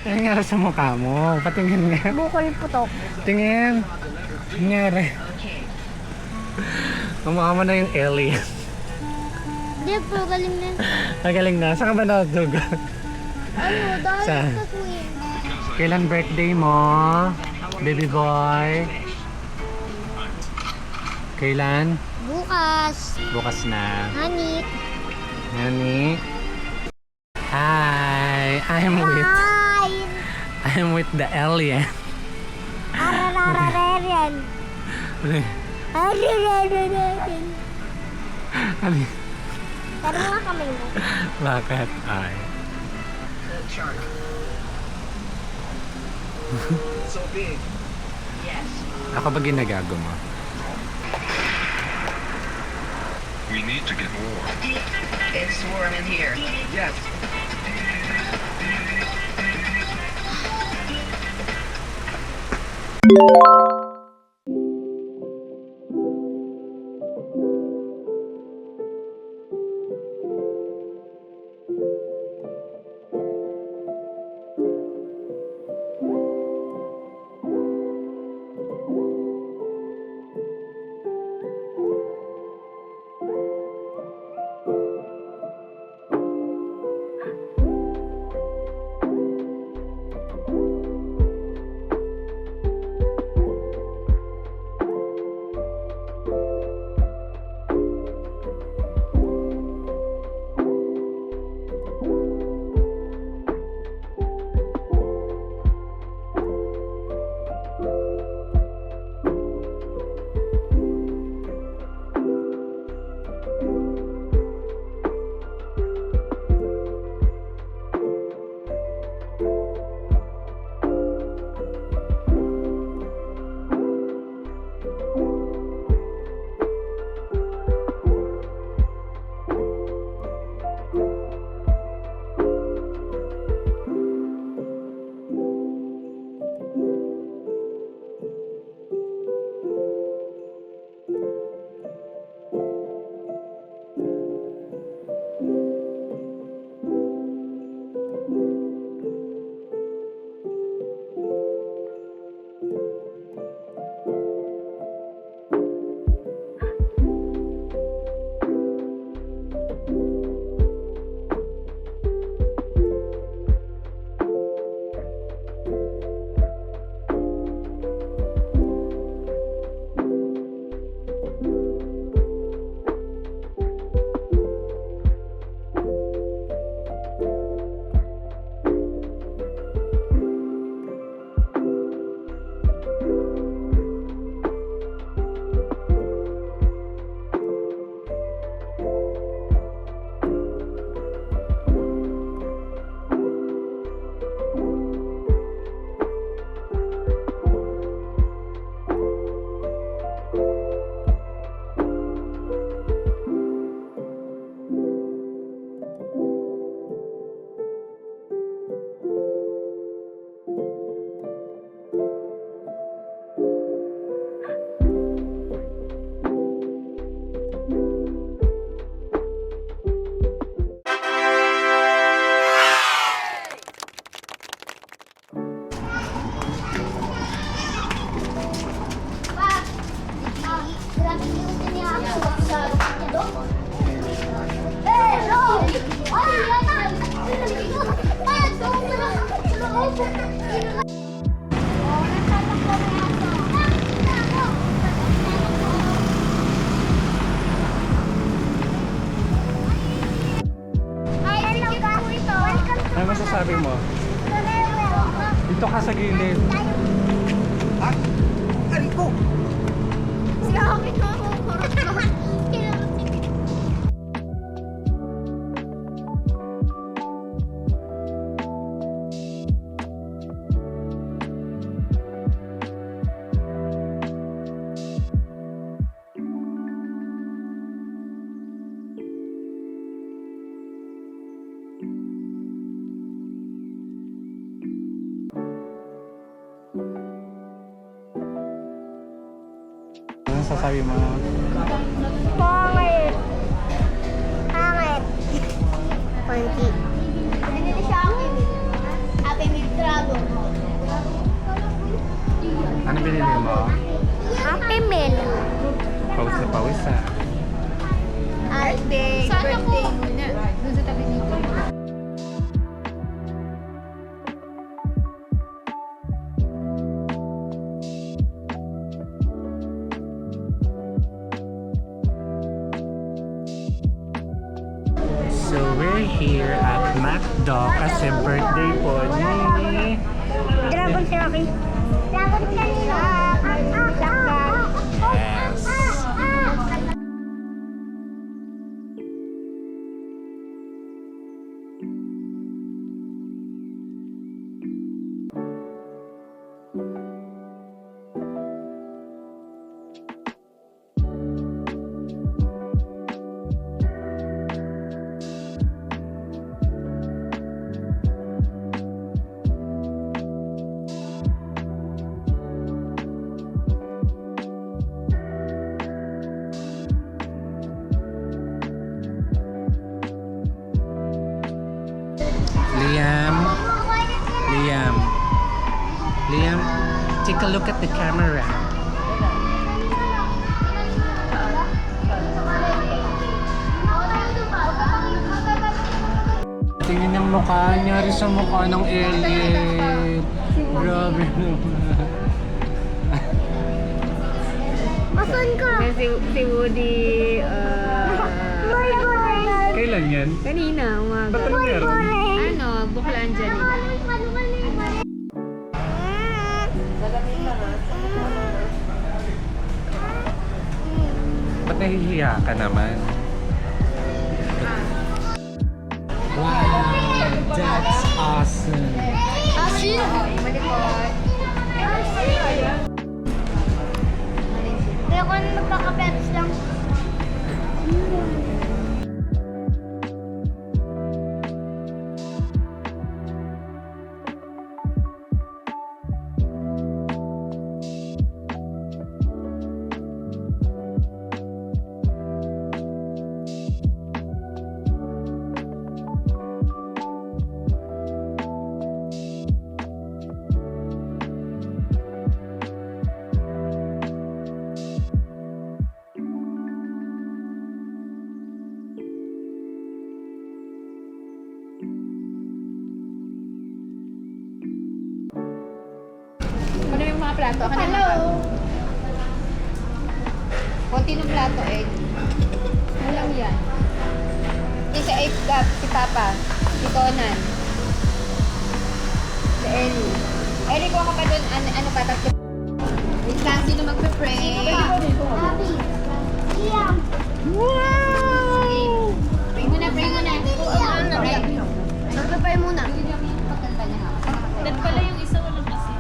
Ano nangyari sa mukha mo? Patingin nga. Bukol putok. Tingin. Ano nangyari? Kumukha mo na yung alien. Hindi po, galing na. Nagaling na. Saan ka ba natug? Ano, dahil Saan? sa swing. Kailan birthday mo? Baby boy? Kailan? Bukas. Bukas na. Honey. Nani? Hi! I'm with the alien. Arararararian. Arararararian. Ano? Pero nga kami mo. Bakit? Ay. So big. Ako ba ginagago mo? We need to get more. It's warm in here. Yes. Ano masasabi mo? Dito ka sa gilid. Ha? Ano ko? Sabi ko ako, kurot ko. Ano masasabi mo? Pangit. Pangit. Panty. Binili siya akin. Happy Meal Trap. here at McDo kasi birthday po ni... Dragon si Rocky. Dragon kanina. Yes. Liam, take a look at the camera. Tingin ang mukha niya rin sa mukha ng alien. Grabe naman. Asan ka? Si Woody, Kailan yan? kanina, umaga. Ba't ano meron? Ano, buklaan dyan nila. Ba't nahihiya ka naman? Wow, that's awesome. Kaya ko magkakaperos lang. Ano yung mga plato? Hello! Konti ng plato, eh. Walang yan. Isa ay si Papa, si Conan, si Ellie. Ellie, kuha ka pa doon, ano pa, tatlo. Wait lang, sino magpe-pray? Happy. Liam. Wow! Pray muna, pray muna. Pray. Magpapay muna. Pagkanta niya ha. Dad pala yung isa walang kasi.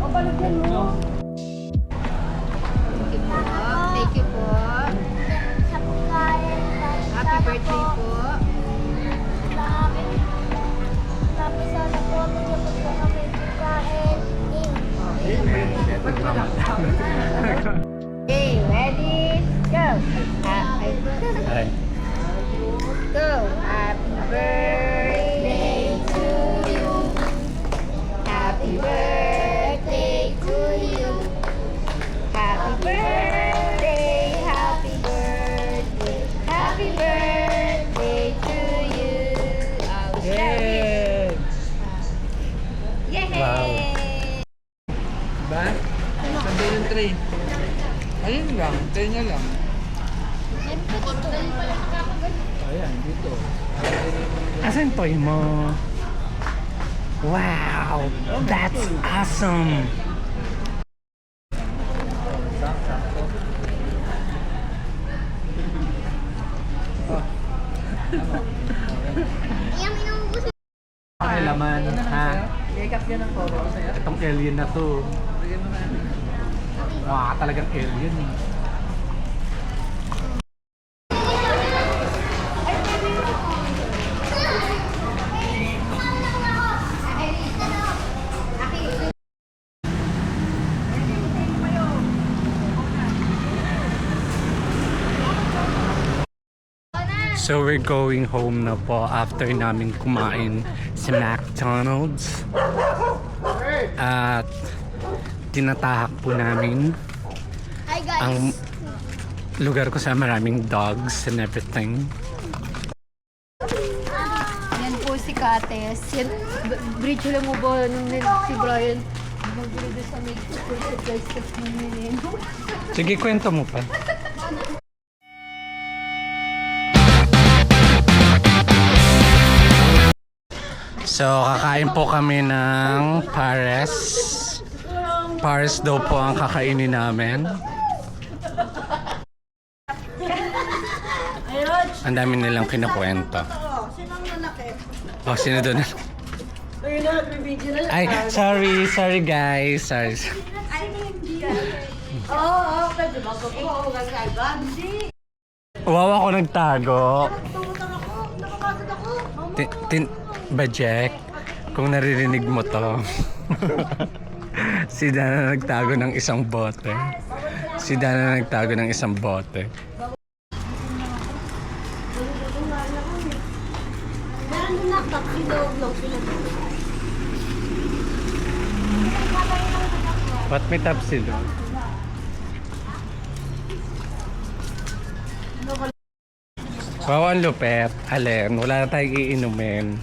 O, balagyan mo. Thank you po. Thank you po. Sa pagkain. Happy birthday po. Sa akin. Tapos sana po bigyan mo po kami pagkain. Okay, ready? Go! Ay. Go! Happy birthday to you. Happy birthday to you. Happy birthday, happy birthday, happy birthday to you. Oh, Yay! Yay! Wow. Ba? Saan yung tray? Ayun lang, tray niya lang. Ayan, dito. Asan toy mo? Wow! That's awesome! Liam, inuubos mo. Ang laman, ha? Make-up yan ang photo ko sa'yo. Itong alien na to. Bigyan mo na. Wow, talagang alien eh. So we're going home na po after namin kumain sa McDonald's. At tinatahak po namin Hi guys. ang lugar ko sa maraming dogs and everything. Yan po si Kates. Yan, bridge lang mo ba nung si Brian? Mag-bridge sa may surprise test mo nila. Sige, kwento mo pa. So, kakain po kami ng pares. Pares daw po ang kakainin namin. Ang dami nilang kinukwento. Oh, sino doon? Ay, sorry guys. Sorry. Wow, ako nagtago. Bajek, kung naririnig mo to. Si Dana nagtago ng isang bote. Ba't may tapsi doon? Wow, ang lupet. Alin, wala na tayong iinumin.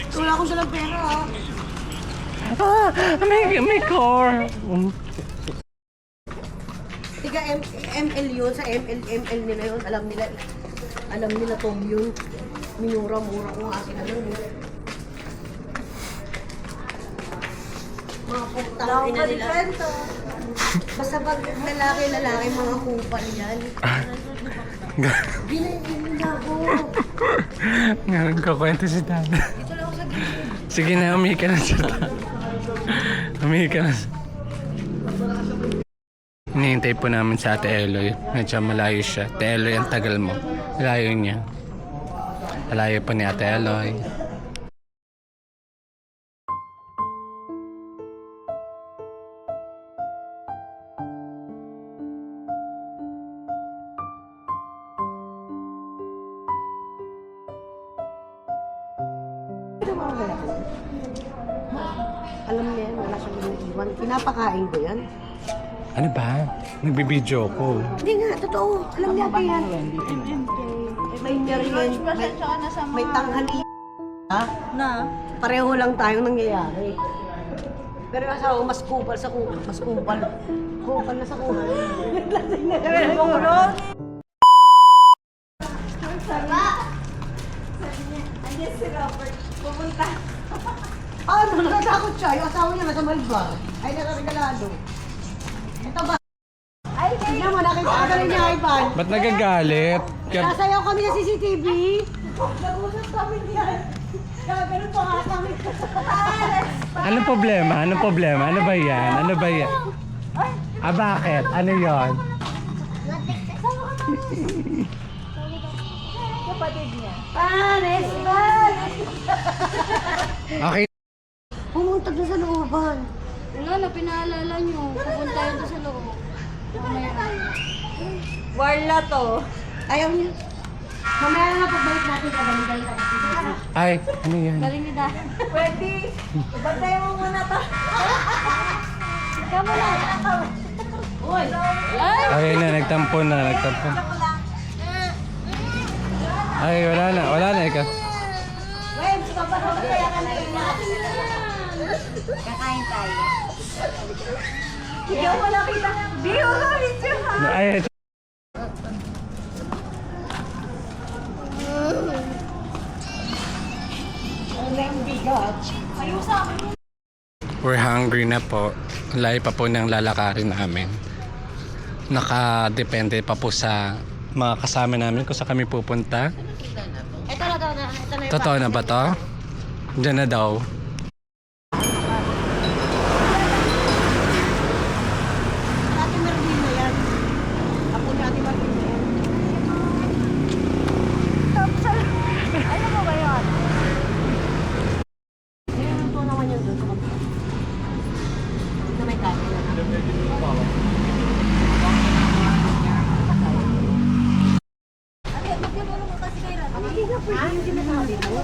Wala akong dalang pera May core. Tiga ML yun, sa ML nila yun, alam nila tong yun. Minura-mura ko nga sila nun. Mga putang ina nila. Basta pag lalaki, mga kupal yan. Ginayin nila ako. Ngayon ko kwento si Dana. Sige na, umihi ka na siya. Hinihintay po namin sa Ate Eloy. Medyo malayo siya. Ate Eloy, ang tagal mo. Malayo niya. Malayo pa ni Ate Eloy. Alam niya yan, wala siyang iniiwan. Pinapakain ko yan. Ano ba? Nagbibideo ko. Hindi nga, totoo. Alam niya ba yan? May merienda, may tanghali. Na? Pareho lang tayong nangyayari. Pero yung asawa ko, mas kupal sa kupal. Mas kupal. Kupal na sa kupal. Naglasing na kami ng kulong. Andiyan si Robert. Pumunta. Ano? Nakatakot siya. Yung asawa niya nasa Malbar. Ay, nakaregalado. Ito ba? Ay, Tignan mo, nakita ka rin niya, Ivan. Ba't nagagalit? Nasayaw kami sa CCTV. Nag-usap kami diyan. Ganun pa nga kami. Anong problema? Ano ba yan? Ah, bakit? Ano yon? kapatid niya. Pares, pares. Okay. Pumunta doon sa looban. Wala na, pinaalala niyo. Pupunta yun doon sa loob. Warla to. Ayaw niya. Mamaya na pagbalik natin sa baligal ka. Ay, ano yan? Galing ni Dan. Pwede. Bantay mo muna to. Ikaw lang. Uy. Ay! Ay, nagtampo na. Ay, wala na. Ikaw. Wait, kaya ka na ina. Kakain tayo. Ikaw mo nakita. Di ko kami siya. Ay, we're hungry na po. Layo pa po ng lalakarin namin. Nakadepende pa po sa mga kasama namin kung saan kami pupunta. Ito na. Totoo na ba to? Diyan na daw. Ate Marvina yan. Ako ni Ate Marvina yan. Ano mo ba yun? Ito naman yun doon sa kapatid. Na may kanin na. Hindi na pwede yung sinasabi mo.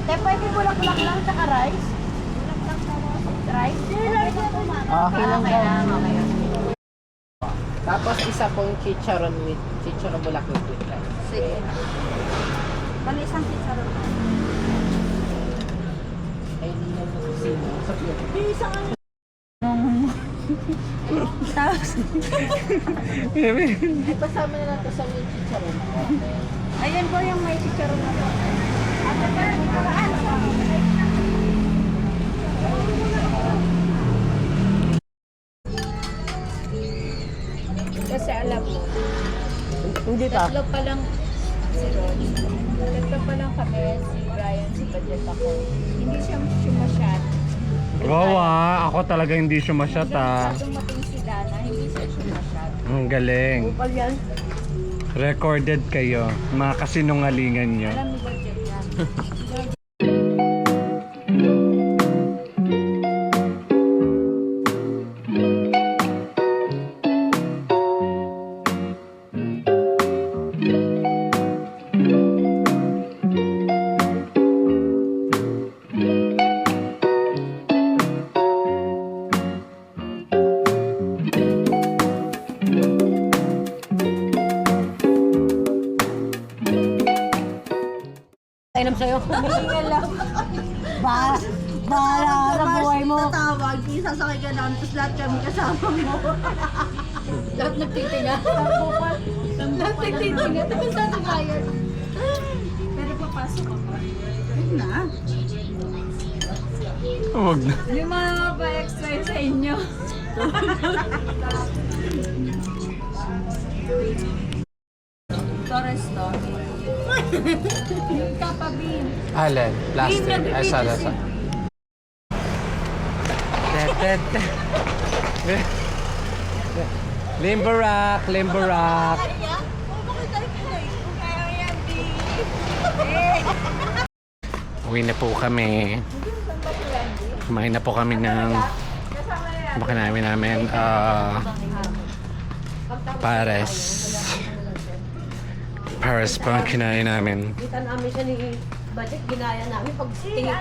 Te, pwede bulak-bulak lang sa rice? Rice? Okay lang daw. Okay. Tapos isa pong chicharon bulak with rice. Sige. Bali isang chicharon. Ay, hindi na po sino. Sa Tapos, Ay, pasama na lang to sa may chicharon. ayan po yung may chicharon na po. Ano ba? Nakaraan sa Kasi alam mo, Hindi pa. tatlo pa lang si Ron. Tatlo pa lang kami, si Brian, si Bajet ako. Hindi siya sumasyat. Wow, ako talaga hindi sumasyat Hanggang sa dumating si Dana, hindi siya sumasyat. Ang galing. Upal yan. Recorded kayo. Mga kasinungalingan nyo. Alam ni Bajet yan. Kainom sa'yo. Hihingal lang. Bahala na buhay mo. Tatawag, isasakay ka namin, tapos lahat kami kasama mo. Lahat nagtitinga. Lahat nagtitinga. Tapos natin tired. Pero papasok ako. Na. Huwag na. Yung mga pa-extra sa inyo. Torres to. Yung kapabin. Alin? Plastic. Hindi, Ay, sada, sada. Limbarak, limbarak. Uwi na po kami. Kumain na po kami ng makinamin namin pares. Pares pa ang kinain namin. Kita namin siya ni Budget, ginaya namin pag tingin.